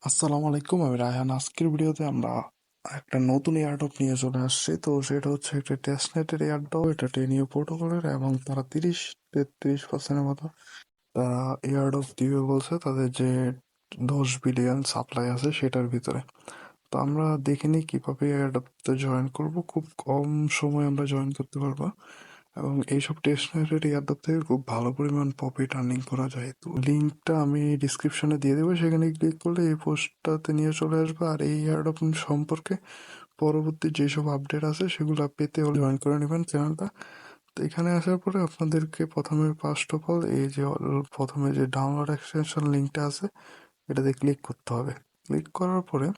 আসসালামু আলাইকুম, আমি রায়হান। আজকের ভিডিওতে আমরা একটা নতুন এয়ারড্রপ নিয়ে চলে আসছি। তো সেটা হচ্ছে একটা টেস্টনেটের এয়ারড্রপ। এটা 10 প্রোটোকলের এবং তারা 33% মতো তারা এয়ারড্রপ দিবে বলছে তাদের যে 10 বিলিয়ন সাপ্লাই আছে সেটার ভিতরে। তো আমরা দেখিনি কিভাবে এয়ারড্রপতে জয়েন করব। খুব কম সময়ে আমরা জয়েন করতে পারবো এবং এইসব টেস্টনেটের এয়ারড্রপ থেকে খুব ভালো পরিমাণ প্রফিট আর্নিং করা যায়। তো লিঙ্কটা আমি ডিসক্রিপশনে দিয়ে দেবো, সেখানে ক্লিক করলে এই পোস্টটাতে নিয়ে চলে আসবে। আর এই এয়ারড্রপ সম্পর্কে পরবর্তী যেসব আপডেট আছে সেগুলো পেতে হলে জয়েন করে নেবেন চ্যানেলটা। তো এখানে আসার পরে আপনাদেরকে প্রথমে ফার্স্ট অফ অল এই যে প্রথমে যে ডাউনলোড এক্সটেনশন লিঙ্কটা আছে এটাতে ক্লিক করতে হবে। ক্লিক করার পরে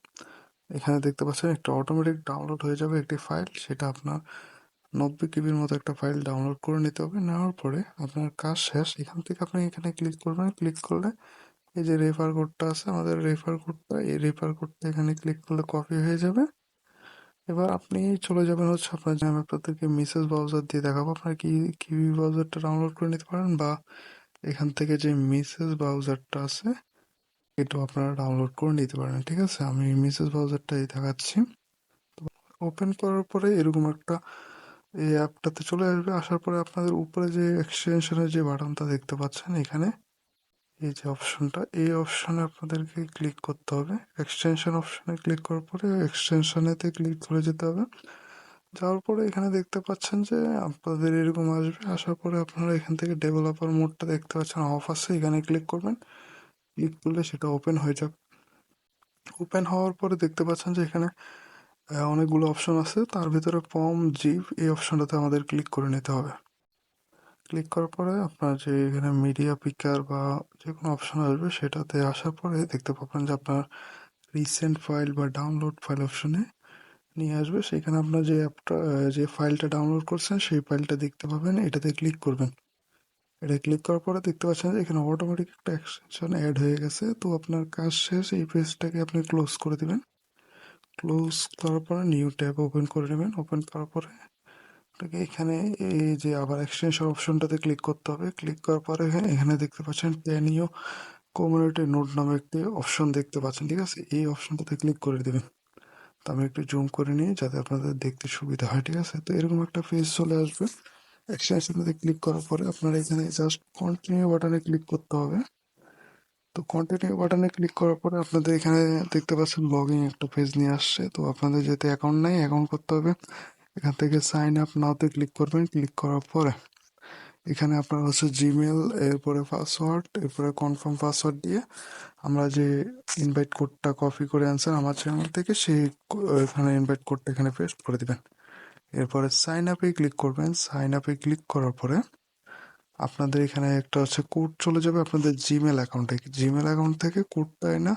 এখানে দেখতে পাচ্ছেন একটা অটোমেটিক ডাউনলোড হয়ে যাবে একটি ফাইল। সেটা আপনার 90 কেবির মতো একটা ফাইল ডাউনলোড করে নিতে হবে। নেওয়ার পরে আপনার কাজ শেষ। এখান থেকে আপনি এখানে ক্লিক করবেন। ক্লিক করলে এই যে রেফার কোডটা আছে, আমাদের রেফার কোডটা, এই রেফার কোডটা এখানে ক্লিক করলে কপি হয়ে যাবে। এবার আপনি চলে যাবেন হচ্ছে আপনার যে, আমি আপনাদেরকে মিসেস ব্রাউজার দিয়ে দেখাবো। আপনার কিউই ব্রাউজারটা ডাউনলোড করে নিতে পারেন, বা এখান থেকে যে মিসেস ব্রাউজারটা আছে এটাও আপনারা ডাউনলোড করে নিতে পারেন। ঠিক আছে, আমি মিসেস ব্রাউজারটাই দেখাচ্ছি। ওপেন করার পরে এরকম একটা এই অ্যাপটাতে চলে আসবে। আসার পরে আপনাদের উপরে যে এক্সটেনশনের যে বাটনটা দেখতে পাচ্ছেন এখানে, এই যে অপশনটা, এই অপশনে আপনাদেরকে ক্লিক করতে হবে। এক্সটেনশন অপশনে ক্লিক করার পরে এক্সটেনশনেতে ক্লিক করে যেতে হবে। যাওয়ার পরে এখানে দেখতে পাচ্ছেন যে আপনাদের এরকম আসবে। আসার পরে আপনারা এখান থেকে ডেভেলপার মোডটা দেখতে পাচ্ছেন অফ আছে, এখানে ক্লিক করবেন। ক্লিক করলে সেটা ওপেন হয়ে যাবে। ওপেন হওয়ার পরে দেখতে পাচ্ছেন যে এখানে অনেকগুলো অপশন আছে। তার ভিতরে পম জিপ এই অপশনটাতে আমাদের ক্লিক করে নিতে হবে। ক্লিক করার পরে আপনার যে এখানে মিডিয়া পিকার বা যে কোনো অপশন আসবে সেটাতে আসার পরে দেখতে পাবেন যে আপনার রিসেন্ট ফাইল বা ডাউনলোড ফাইল অপশনে নিয়ে আসবে। সেখানে আপনার যে অ্যাপটা যে ফাইলটা ডাউনলোড করছেন সেই ফাইলটা দেখতে পাবেন। এটাতে ক্লিক করবেন। এটা ক্লিক করার পরে দেখতে পাচ্ছেন যে এখানে অটোমেটিক একটা এক্সটেনশন অ্যাড হয়ে গেছে। তো আপনার কাজ শেষ, এই পেজটাকে আপনি ক্লোজ করে দিবেন। ক্লোজ করার পরে নিউ ট্যাব ওপেন করে নেবেন। ওপেন করার পরে আপনাকে এখানে এই যে আবার এক্সটেনশন অপশনটাতে ক্লিক করতে হবে। ক্লিক করার পরে এখানে দেখতে পাচ্ছেন টেনিও কমিউনিটি নোট নামে একটি অপশন দেখতে পাচ্ছেন। ঠিক আছে, এই অপশনটাতে ক্লিক করে দেবেন। তো আমি একটু জুম করে নিই যাতে আপনাদের দেখতে সুবিধা হয়। ঠিক আছে, তো এরকম একটা পেজ চলে আসবে। এক্সটেনশনটাতে ক্লিক করার পরে আপনার এখানে জাস্ট কন্টিনিউ বাটনে ক্লিক করতে হবে। তো কন্টিনিউ বাটনে ক্লিক করার পরে আপনাদের এখানে দেখতে পাচ্ছেন লগইন একটা পেজ নিয়ে আসছে। তো আপনাদের যেহেতু অ্যাকাউন্ট নাই, অ্যাকাউন্ট করতে হবে। এখান থেকে সাইন আপ নাওতে ক্লিক করবেন। ক্লিক করার পরে এখানে আপনার হচ্ছে জিমেল, এরপরে পাসওয়ার্ড, এরপরে কনফার্ম পাসওয়ার্ড দিয়ে আমরা যে ইনভাইট কোডটা কপি করে আনছেন আমার চ্যানেল থেকে, সেই এখানে ইনভাইট কোডটা এখানে পেস্ট করে দিবেন। এরপরে সাইন আপে ক্লিক করবেন। সাইন আপে ক্লিক করার পরে আপনাদের এখানে একটা হচ্ছে কোড চলে যাবে আপনাদের জিমেল অ্যাকাউন্টে। জিমেল অ্যাকাউন্ট থেকে কোডটা এনে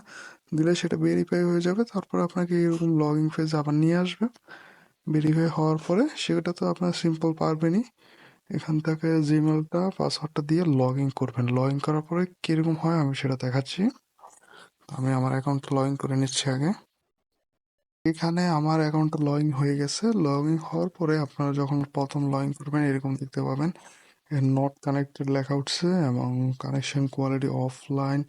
দিলে সেটা ভেরিফাই হয়ে যাবে। তারপর আপনাকে এরকম লগ ইন পেজ আবার নিয়ে আসবে। ভেরিফাই হওয়ার পরে সেটা তো আপনার সিম্পল পারবেনই। এখান থেকে জিমেলটা পাসওয়ার্ডটা দিয়ে লগ ইন করবেন। লগ ইন করার পরে কীরকম হয় আমি সেটা দেখাচ্ছি। আমি আমার অ্যাকাউন্টটা লগ ইন করে নিচ্ছি আগে। এখানে আমার অ্যাকাউন্টটা লগ ইন হয়ে গেছে। লগ ইন হওয়ার পরে আপনারা যখন প্রথম লগ ইন করবেন এরকম দেখতে পাবেন নট কানেক্টেড লেখা উঠছে এবং কানেকশন কোয়ালিটি অফলাইন।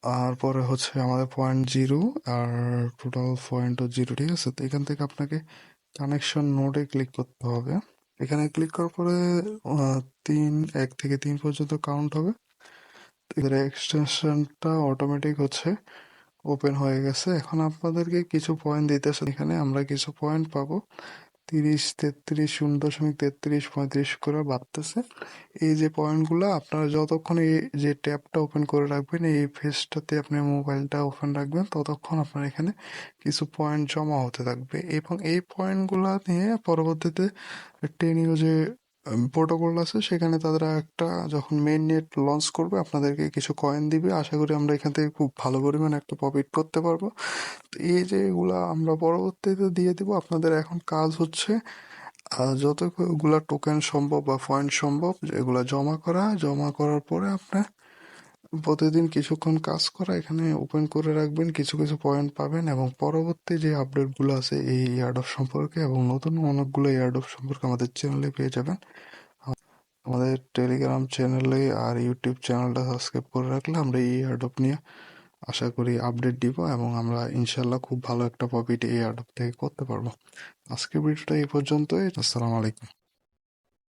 আর পরে হচ্ছে আমাদের 0.0 আর টোটাল 0.0। ঠিক আছে, তো এখান থেকে আপনাকে কানেকশন নোডে ক্লিক করতে হবে। এখানে ক্লিক করার পরে 1 থেকে 3 পর্যন্ত কাউন্ট হবে। এদের এক্সটেনশনটা অটোমেটিক হচ্ছে ওপেন হয়ে গেছে। এখন আপনাদেরকে কিছু পয়েন্ট দিতেছে, এখানে আমরা কিছু পয়েন্ট পাবো। 30, 33, 0.33, 35 করে বাড়তেছে। এই যে পয়েন্টগুলো আপনারা যতক্ষণ এই যে ট্যাবটা ওপেন করে রাখবেন, এই পেজটাতে আপনি মোবাইলটা ওপেন রাখবেন, ততক্ষণ আপনার এখানে কিছু পয়েন্ট জমা হতে থাকবে। এবং এই পয়েন্টগুলো নিয়ে পরবর্তীতে টেনিও যে প্রোটোকল আছে সেখানে তারা একটা যখন মেইন নেট লঞ্চ করবে আপনাদেরকে কিছু কয়েন দিবে। আশা করি আমরা এখান থেকে খুব ভালো পরিমাণে একটা প্রফিট করতে পারবো। তো এই যে এগুলা আমরা পরবর্তীতে দিয়ে দিব। আপনাদের এখন কাজ হচ্ছে যতগুলা টোকেন সম্ভব বা পয়েন্ট সম্ভব এগুলা জমা করা। জমা করার পরে আপনার প্রতিদিন কিছুক্ষণ কাজ করা, এখানে ওপেন করে রাখবেন, কিছু কিছু পয়েন্ট পাবেন এবং পরবর্তী যে আপডেটগুলো আছে এই এয়ারড্রপ সম্পর্কে এবং নতুন অনেকগুলো এয়ারড্রপ সম্পর্কে আমাদের চ্যানেলে পেয়ে যাবেন। আমাদের টেলিগ্রাম চ্যানেলে আর ইউটিউব চ্যানেলটা সাবস্ক্রাইব করে রাখলে আমরা এই এয়ারড্রপ নিয়ে আশা করি আপডেট দিব এবং আমরা ইনশাল্লাহ খুব ভালো একটা প্রফিট এই এয়ারড্রপ থেকে করতে পারবো। আজকের ভিডিওটা এই পর্যন্তই। আসসালামু আলাইকুম।